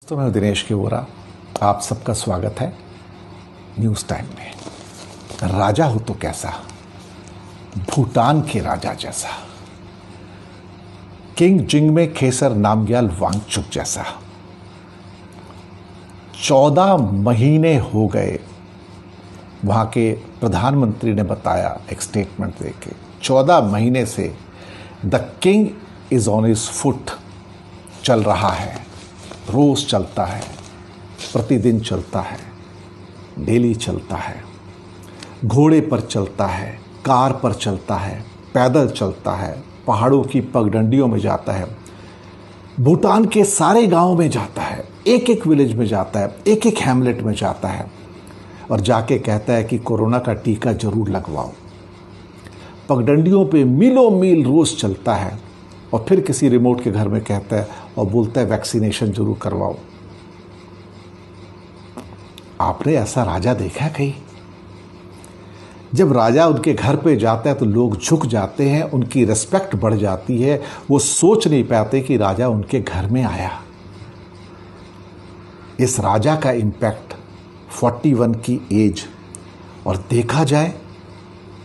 तो मैं दिनेश के वोरा, आप सबका स्वागत है न्यूज़ टाइम में। राजा हो तो कैसा, भूटान के राजा जैसा, किंग जिंगमे खेसर नामग्याल वांगचुक जैसा। 14 महीने हो गए, वहाँ के प्रधानमंत्री ने बताया एक स्टेटमेंट देके, 14 महीने से the king is on his foot, चल रहा है, रोज चलता है, प्रतिदिन चलता है, डेली चलता है, घोड़े पर चलता है, कार पर चलता है, पैदल चलता है, पहाड़ों की पगडंडियों में जाता है, भूटान के सारे गांव में जाता है, एक एक विलेज में जाता है, एक एक हैमलेट में जाता है और जाके कहता है कि कोरोना का टीका जरूर लगवाओ। पगडंडियों पे मीलों मील रोज चलता है और फिर किसी रिमोट के घर में कहता है और बोलता है वैक्सीनेशन जरूर करवाओ। आपने ऐसा राजा देखा है कहीं? जब राजा उनके घर पे जाता है तो लोग झुक जाते हैं, उनकी रिस्पेक्ट बढ़ जाती है, वो सोच नहीं पाते कि राजा उनके घर में आया। इस राजा का इंपैक्ट 41 की एज, और देखा जाए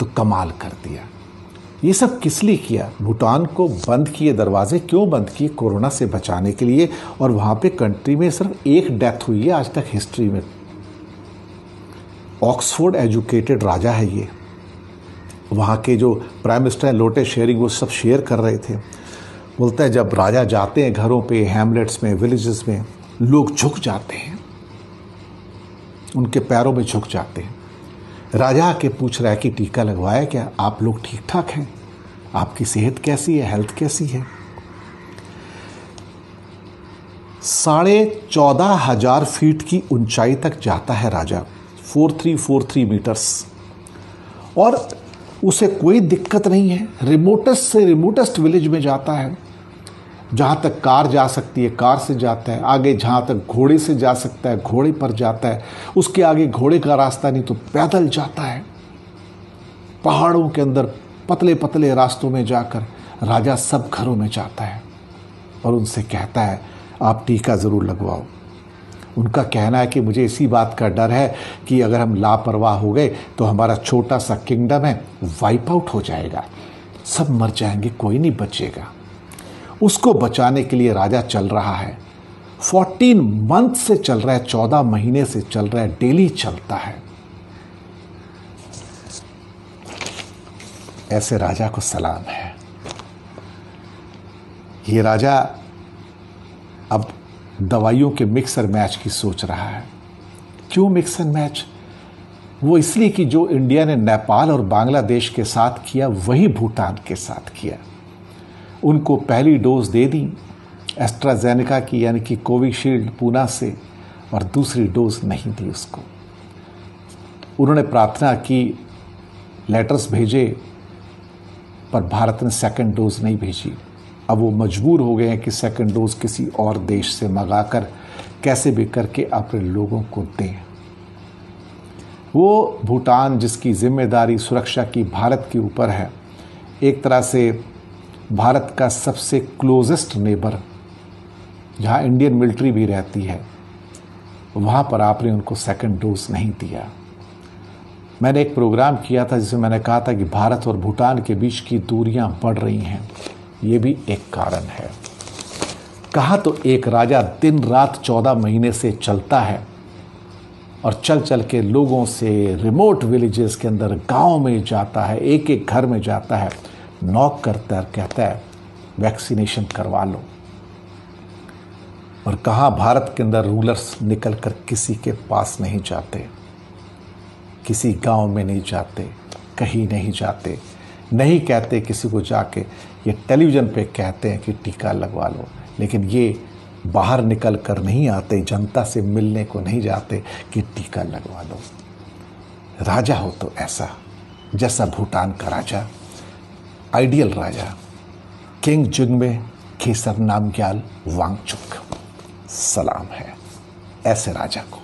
तो कमाल कर दिया। ये सब किस लिए किया? भूटान को बंद किए, दरवाजे क्यों बंद किए? कोरोना से बचाने के लिए। और वहाँ पे कंट्री में सिर्फ एक डेथ हुई है आज तक हिस्ट्री में। ऑक्सफोर्ड एजुकेटेड राजा है ये। वहाँ के जो प्राइम मिनिस्टर हैं लोटे शेयरिंग, वो सब शेयर कर रहे थे। बोलता है जब राजा जाते हैं घरों पे, हैमलेट्स में, विलेजेस में, लोग झुक जाते हैं, उनके पैरों में झुक जाते हैं। राजा आके पूछ रहा है कि टीका लगवाया क्या? आप लोग ठीक ठाक हैं? आपकी सेहत कैसी है? हेल्थ कैसी है? 14,500 फीट की ऊंचाई तक जाता है राजा, 4343 मीटर्स, और उसे कोई दिक्कत नहीं है। रिमोटेस्ट से रिमोटेस्ट विलेज में जाता है, जहाँ तक कार जा सकती है कार से जाता है, आगे जहाँ तक घोड़े से जा सकता है घोड़े पर जाता है, उसके आगे घोड़े का रास्ता नहीं तो पैदल जाता है। पहाड़ों के अंदर पतले पतले रास्तों में जाकर राजा सब घरों में जाता है और उनसे कहता है आप टीका ज़रूर लगवाओ। उनका कहना है कि मुझे इसी बात का डर है कि अगर हम लापरवाह हो गए तो हमारा छोटा सा किंगडम है वाइप आउट हो जाएगा, सब मर जाएंगे, कोई नहीं बचेगा। उसको बचाने के लिए राजा चल रहा है। 14 मंथ से चल रहा है, 14 महीने से चल रहा है, डेली चलता है। ऐसे राजा को सलाम है। ये राजा अब दवाइयों के मिक्सर मैच की सोच रहा है। क्यों मिक्सर मैच? वो इसलिए कि जो इंडिया ने नेपाल और बांग्लादेश के साथ किया वही भूटान के साथ किया। उनको पहली डोज दे दी एस्ट्राजेनेका की, यानी कि कोविशील्ड पूना से, और दूसरी डोज नहीं दी उसको। उन्होंने प्रार्थना की, लेटर्स भेजे, पर भारत ने सेकंड डोज नहीं भेजी। अब वो मजबूर हो गए हैं कि सेकंड डोज किसी और देश से मंगाकर कैसे भी करके अपने लोगों को दें। वो भूटान जिसकी जिम्मेदारी सुरक्षा की भारत के ऊपर है, एक तरह से भारत का सबसे क्लोजेस्ट नेबर, जहाँ इंडियन मिलिट्री भी रहती है, वहाँ पर आपने उनको सेकंड डोज नहीं दिया। मैंने एक प्रोग्राम किया था जिसमें मैंने कहा था कि भारत और भूटान के बीच की दूरियां बढ़ रही हैं, ये भी एक कारण है। कहा तो एक राजा दिन रात 14 महीने से चलता है और चल चल के लोगों से रिमोट विलेजेस के अंदर गांव में जाता है, एक एक घर में जाता है, नॉक करता है, कहता है वैक्सीनेशन करवा लो। और कहाँ भारत के अंदर रूलर्स निकल कर किसी के पास नहीं जाते, किसी गांव में नहीं जाते, कहीं नहीं जाते, नहीं कहते किसी को जाके, ये टेलीविज़न पे कहते हैं कि टीका लगवा लो, लेकिन ये बाहर निकल कर नहीं आते, जनता से मिलने को नहीं जाते कि टीका लगवा लो। राजा हो तो ऐसा, जैसा भूटान का राजा, आइडियल राजा, किंग जिंगमे खेसर नामग्याल वांगचुक। सलाम है ऐसे राजा को।